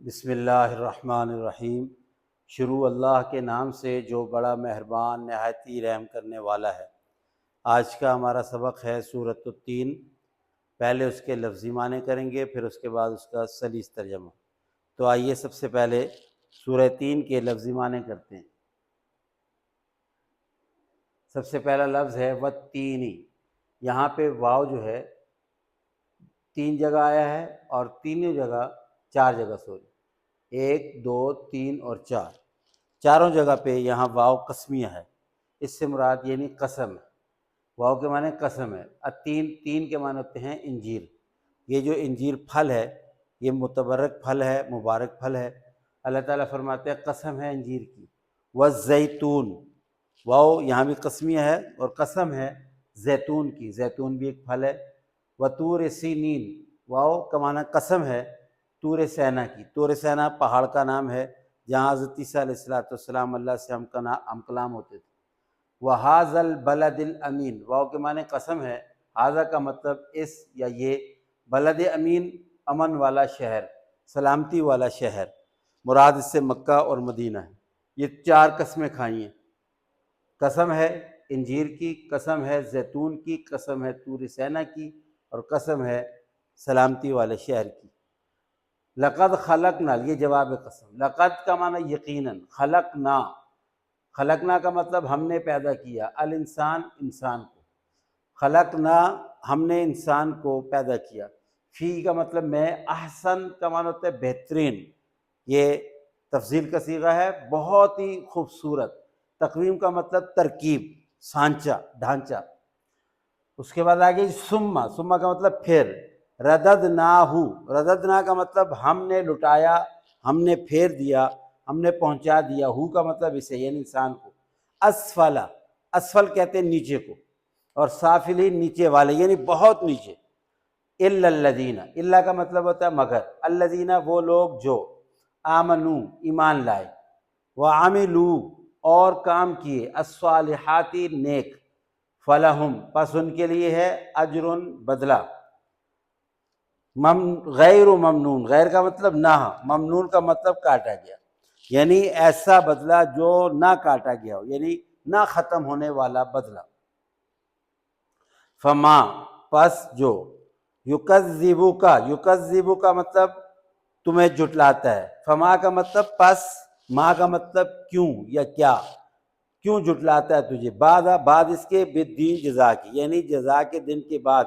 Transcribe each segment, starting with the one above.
بسم اللہ الرحمن الرحیم۔ شروع اللہ کے نام سے جو بڑا مہربان نہایت ہی رحم کرنے والا ہے۔ آج کا ہمارا سبق ہے سورۃ التین۔ پہلے اس کے لفظی معنی کریں گے، پھر اس کے بعد اس کا سلیس ترجمہ۔ تو آئیے سب سے پہلے سورہ تین کے لفظی معنی کرتے ہیں۔ سب سے پہلا لفظ ہے والتینی۔ یہاں پہ واو جو ہے تین جگہ آیا ہے اور تینوں جگہ چار جگہ ایک دو تین اور چار، چاروں جگہ پہ یہاں واو قسمیہ ہے۔ اس سے مراد یعنی قسم ہے۔ واو کے معنی قسم ہے۔ تین کے معنی ہوتے ہیں انجیر۔ یہ جو انجیر پھل ہے یہ متبرک پھل ہے، مبارک پھل ہے۔ اللہ تعالیٰ فرماتے ہیں قسم ہے انجیر کی۔ والزیتون، واو یہاں بھی قسمیہ ہے اور قسم ہے زیتون کی، زیتون بھی ایک پھل ہے۔ وطور سینین، واو کا معنی قسم ہے طور سینا کی۔ طور سینا پہاڑ کا نام ہے جہاں حضرت عیسیٰ علیہ السلام اللہ سے ہم کلام ہوتے تھے۔ وَهَذَا الْبَلَدِ الْأَمِينَ، واو کے معنی قسم ہے، ہذا کا مطلب اس یا یہ، بلد امین امن والا شہر، سلامتی والا شہر، مراد اس سے مکہ اور مدینہ ہے۔ یہ چار قسمیں کھائی ہیں، قسم ہے انجیر کی، قسم ہے زیتون کی، قسم ہے طور سینا کی، اور قسم ہے سلامتی والے شہر کی۔ لقد خلقنا، یہ جواب قسم۔ لقد کا معنی یقیناً، خلقنا، خلقنا کا مطلب ہم نے پیدا کیا، الانسان انسان کو، خلقنا ہم نے انسان کو پیدا کیا۔ فی کا مطلب میں، احسن کا معنی ہوتا ہے بہترین، یہ تفضیل کا صیغہ ہے، بہت ہی خوبصورت۔ تقویم کا مطلب ترکیب، سانچہ، ڈھانچہ۔ اس کے بعد آگے ثم کا مطلب پھر، رددناہ، رددنا کا مطلب ہم نے لٹایا، ہم نے پھیر دیا، ہم نے پہنچا دیا۔ ہو کا مطلب اسے یعنی انسان کو۔ اسفل، اسفل کہتے ہیں نیچے کو، اور سافلین نیچے والے یعنی بہت نیچے۔ الا الذین، الا کا مطلب ہوتا ہے مگر، الذین وہ لوگ جو، آمنو ایمان لائے، وعملوا اور کام کیے، الصالحات نیک، فلہم پس ان کے لیے ہے اجر بدلہ، غیر ممنون، غیر کا مطلب نہ، ممنون کا مطلب کاٹا گیا، یعنی ایسا بدلہ جو نہ کاٹا گیا ہو، یعنی نہ ختم ہونے والا بدلہ۔ فما پس جو، یکذبو کا مطلب تمہیں جھٹلاتا ہے، فما کا مطلب پس، ما کا مطلب کیوں یا کیا، کیوں جھٹلاتا ہے تجھے، بعد اس کے بالدین جزا کی، یعنی جزا کے دن کے بعد۔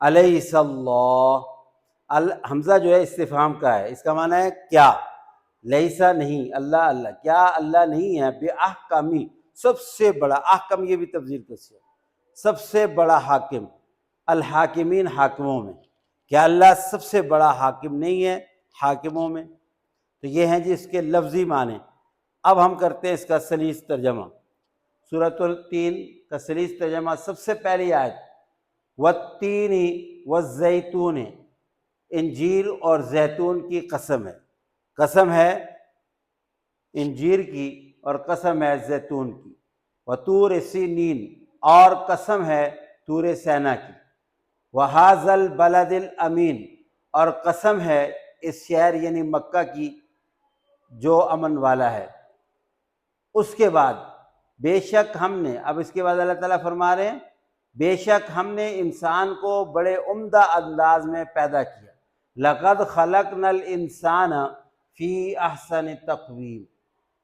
الیس اللہ، حمزہ جو ہے استفہام کا ہے، اس کا معنی ہے کیا، لیسا نہیں، اللہ اللہ، کیا اللہ نہیں ہے، بے احکمی سب سے بڑا، احکم یہ بھی تفضیل کسی ہے، سب سے بڑا حاکم، الحاکمین حاکموں میں، کیا اللہ سب سے بڑا حاکم نہیں ہے حاکموں میں۔ تو یہ ہیں جی اس کے لفظی معنی۔ اب ہم کرتے ہیں اس کا سلیس ترجمہ۔ سورۃ التین کا سلیس ترجمہ، سب سے پہلی آیت، والتین والزیتون، انجیر اور زیتون کی قسم ہے، قسم ہے انجیر کی اور قسم ہے زیتون کی۔ وطور سینین، اور قسم ہے طور سینا کی۔ وہذا البلد الامین، اور قسم ہے اس شہر یعنی مکہ کی جو امن والا ہے۔ اس کے بعد بے شک ہم نے، اب اس کے بعد اللہ تعالیٰ فرما رہے ہیں بے شک ہم نے انسان کو بڑے عمدہ انداز میں پیدا کیا۔ لقد خلقنا الانسان فی احسن تقویم،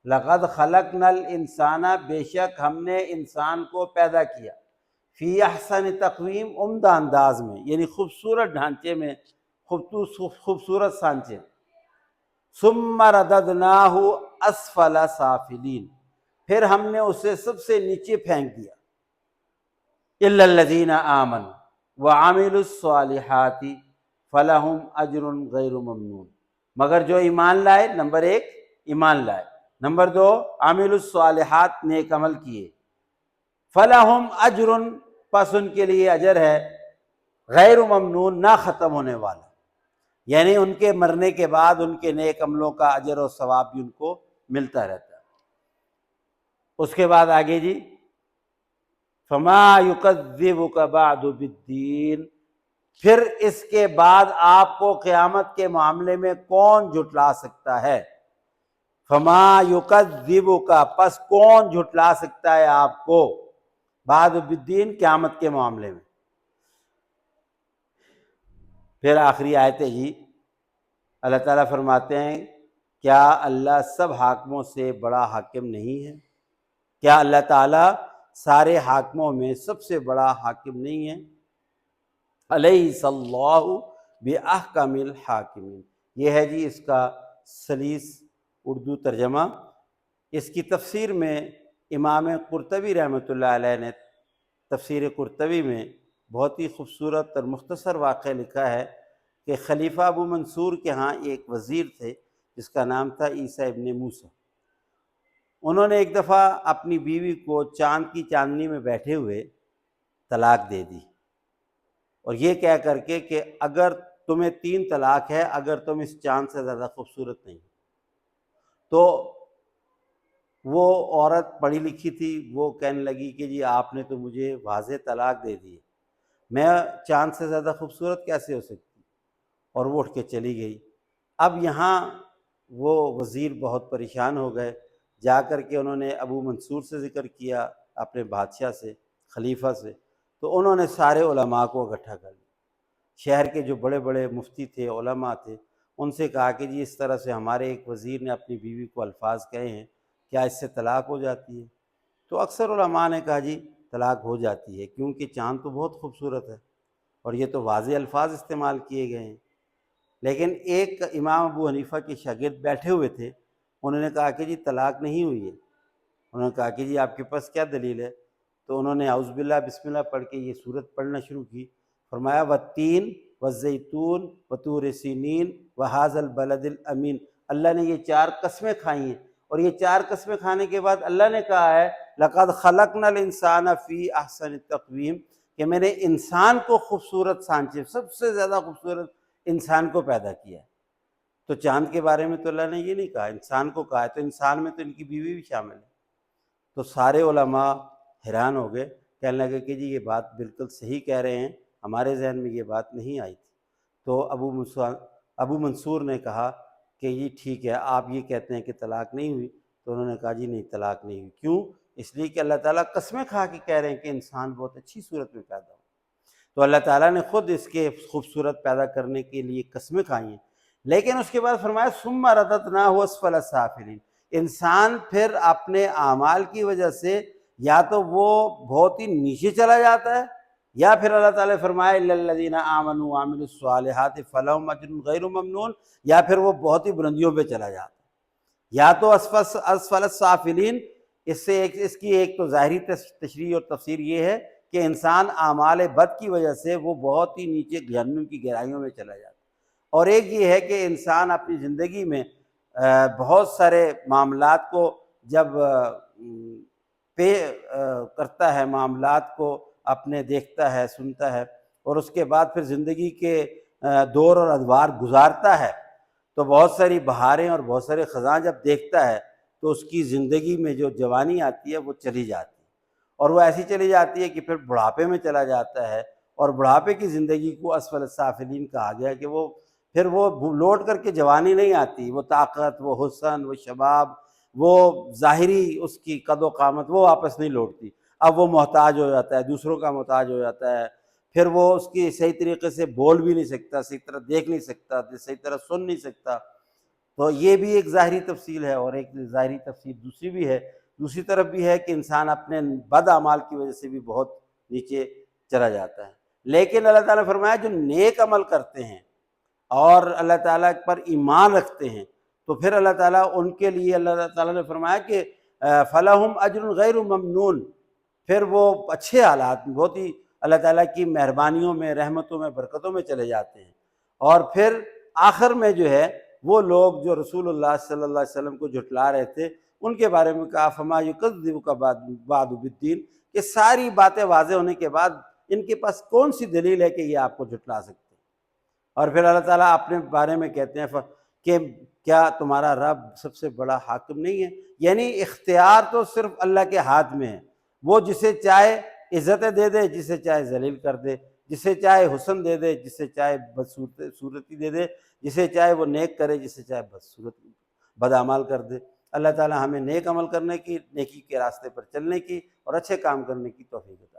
لقد خلقنا الانسان بے شک ہم نے انسان کو پیدا کیا، فی احسن تقویم عمدہ انداز میں، یعنی خوبصورت ڈھانچے میں، خوبصورت سانچے۔ ثم رددناہ اسفل سافلین، پھر ہم نے اسے سب سے نیچے پھینک دیا۔ الا الذین آمنوا وعملوا الصالحات فلہم اجر غیر ممنون، مگر جو ایمان لائے، نمبر ایک ایمان لائے، نمبر دو عملوا الصالحات نیک عمل کیے، فلہم اجر پس ان کے لیے اجر ہے، غیر ممنون نہ ختم ہونے والا، یعنی ان کے مرنے کے بعد ان کے نیک عملوں کا اجر و ثواب بھی ان کو ملتا رہتا ہے۔ اس کے بعد آگے جی، فما یکذبک بعد بالدین، پھر اس کے بعد آپ کو قیامت کے معاملے میں کون جھٹلا سکتا ہے؟ فما یکذبک، پس کون جھٹلا سکتا ہے آپ کو بعد بالدین، قیامت کے معاملے میں؟ پھر آخری آیت ہے جی، اللہ تعالیٰ فرماتے ہیں کیا اللہ سب حاکموں سے بڑا حاکم نہیں ہے؟ کیا اللہ تعالیٰ سارے حاکموں میں سب سے بڑا حاکم نہیں ہے؟ الیس اللہ باحکم الحاکمین، یہ ہے جی اس کا سلیس اردو ترجمہ۔ اس کی تفسیر میں امام قرطبی رحمۃ اللہ علیہ نے تفسیر قرطبی میں بہت ہی خوبصورت اور مختصر واقعہ لکھا ہے کہ خلیفہ ابو منصور کے ہاں ایک وزیر تھے جس کا نام تھا عیسیٰ ابن موسیٰ۔ انہوں نے ایک دفعہ اپنی بیوی کو چاند کی چاندنی میں بیٹھے ہوئے طلاق دے دی، اور یہ کہہ کر کے کہ اگر تمہیں 3 طلاق ہے اگر تم اس چاند سے زیادہ خوبصورت نہیں۔ تو وہ عورت پڑھی لکھی تھی، وہ کہنے لگی کہ جی آپ نے تو مجھے واضح طلاق دے دی، میں چاند سے زیادہ خوبصورت کیسے ہو سکتی؟ اور وہ اٹھ کے چلی گئی۔ اب یہاں وہ وزیر بہت پریشان ہو گئے، جا کر کے انہوں نے ابو منصور سے ذکر کیا، اپنے بادشاہ سے، خلیفہ سے، تو انہوں نے سارے علماء کو اکٹھا کر لیا، شہر کے جو بڑے بڑے مفتی تھے، علماء تھے، ان سے کہا کہ جی اس طرح سے ہمارے ایک وزیر نے اپنی بیوی کو الفاظ کہے ہیں، کیا اس سے طلاق ہو جاتی ہے؟ تو اکثر علماء نے کہا جی طلاق ہو جاتی ہے، کیونکہ چاند تو بہت خوبصورت ہے اور یہ تو واضح الفاظ استعمال کیے گئے ہیں۔ لیکن ایک امام ابو حنیفہ کے شاگرد بیٹھے ہوئے تھے، انہوں نے کہا کہ جی طلاق نہیں ہوئی ہے۔ انہوں نے کہا کہ جی آپ کے پاس کیا دلیل ہے؟ تو انہوں نے اعوذ باللہ بسم اللہ پڑھ کے یہ سورت پڑھنا شروع کی، فرمایا والتین والزیتون وطور سینین وہذا البلد الامین، اللہ نے یہ 4 قسمیں کھائی ہیں، اور یہ 4 قسمیں کھانے کے بعد اللہ نے کہا ہے لقد خلقنا الانسان فی احسن تقویم، کہ میں نے انسان کو خوبصورت سانچے، سب سے زیادہ خوبصورت انسان کو پیدا کیا ہے۔ تو چاند کے بارے میں تو اللہ نے یہ نہیں کہا، انسان کو کہا ہے، تو انسان میں تو ان کی بیوی بھی شامل ہے۔ تو سارے علماء حیران ہو گئے، کہنے لگے کہ جی یہ بات بالکل صحیح کہہ رہے ہیں، ہمارے ذہن میں یہ بات نہیں آئی تھی۔ تو ابو منصور نے کہا کہ یہ ٹھیک ہے، آپ یہ کہتے ہیں کہ طلاق نہیں ہوئی، تو انہوں نے کہا جی نہیں طلاق نہیں ہوئی۔ کیوں؟ اس لیے کہ اللہ تعالیٰ قسمیں کھا کے کہہ رہے ہیں کہ انسان بہت اچھی صورت میں پیدا ہو، تو اللہ تعالیٰ نے خود اس کے خوبصورت پیدا کرنے کے لیے قسمیں کھائی ہیں۔ لیکن اس کے بعد فرمایا ثم رددناہ اسفل السافلین، انسان پھر اپنے اعمال کی وجہ سے یا تو وہ بہت ہی نیچے چلا جاتا ہے، یا پھر اللہ تعالیٰ نے فرمایا الا الذین آمنوا وعملوا الصالحات فلہم اجر غیر ممنون، یا پھر وہ بہت ہی بلندیوں پہ چلا جاتا ہے، یا تو اسفل السافلین۔ اس کی ایک تو ظاہری تشریح اور تفسیر یہ ہے کہ انسان اعمال بد کی وجہ سے وہ بہت ہی نیچے جہنم کی گہرائیوں میں چلا جاتا ہے، اور ایک یہ ہے کہ انسان اپنی زندگی میں بہت سارے معاملات کو جب پے کرتا ہے، معاملات کو اپنے دیکھتا ہے، سنتا ہے، اور اس کے بعد پھر زندگی کے دور اور ادوار گزارتا ہے، تو بہت ساری بہاریں اور بہت سارے خزاں جب دیکھتا ہے تو اس کی زندگی میں جو جوانی آتی ہے وہ چلی جاتی ہے، اور وہ ایسی چلی جاتی ہے کہ پھر بڑھاپے میں چلا جاتا ہے، اور بڑھاپے کی زندگی کو اسفل السافلین کہا گیا کہ وہ پھر وہ لوٹ کر کے جوانی نہیں آتی، وہ طاقت، وہ حسن، وہ شباب، وہ ظاہری اس کی قد و قامت وہ واپس نہیں لوٹتی۔ اب وہ محتاج ہو جاتا ہے، دوسروں کا محتاج ہو جاتا ہے، پھر وہ اس کی صحیح طریقے سے بول بھی نہیں سکتا، صحیح طرح دیکھ نہیں سکتا، صحیح طرح سن نہیں سکتا۔ تو یہ بھی ایک ظاہری تفصیل ہے، اور ایک ظاہری تفصیل دوسری بھی ہے، دوسری طرف بھی ہے کہ انسان اپنے بد اعمال کی وجہ سے بھی بہت نیچے چلا جاتا ہے۔ لیکن اللہ تعالیٰ نے فرمایا جو نیک عمل کرتے ہیں اور اللہ تعالیٰ پر ایمان رکھتے ہیں، تو پھر اللہ تعالیٰ ان کے لیے اللہ تعالیٰ نے فرمایا کہ فَلَهُمْ أَجْرٌ غَيْرُ مَمْنُونَ، پھر وہ اچھے حالات میں، بہت ہی اللہ تعالیٰ کی مہربانیوں میں، رحمتوں میں، برکتوں میں چلے جاتے ہیں۔ اور پھر آخر میں جو ہے وہ لوگ جو رسول اللہ صلی اللہ علیہ وسلم کو جھٹلا رہے تھے، ان کے بارے میں کہا فَمَا يُكَذِّبُكَ بَعْدُ بِالدِّينِ، کہ ساری باتیں واضح ہونے کے بعد ان کے پاس کون سی دلیل ہے کہ یہ آپ کو جھٹلا سکتے ہیں؟ اور پھر اللہ تعالیٰ اپنے بارے میں کہتے ہیں کہ کیا تمہارا رب سب سے بڑا حاکم نہیں ہے؟ یعنی اختیار تو صرف اللہ کے ہاتھ میں ہے، وہ جسے چاہے عزتیں دے دے، جسے چاہے ذلیل کر دے، جسے چاہے حسن دے دے، جسے چاہے بدصورتی دے دے، جسے چاہے وہ نیک کرے، جسے چاہے بد اعمال کر دے۔ اللہ تعالیٰ ہمیں نیک عمل کرنے کی، نیکی کے راستے پر چلنے کی اور اچھے کام کرنے کی توفیق دے۔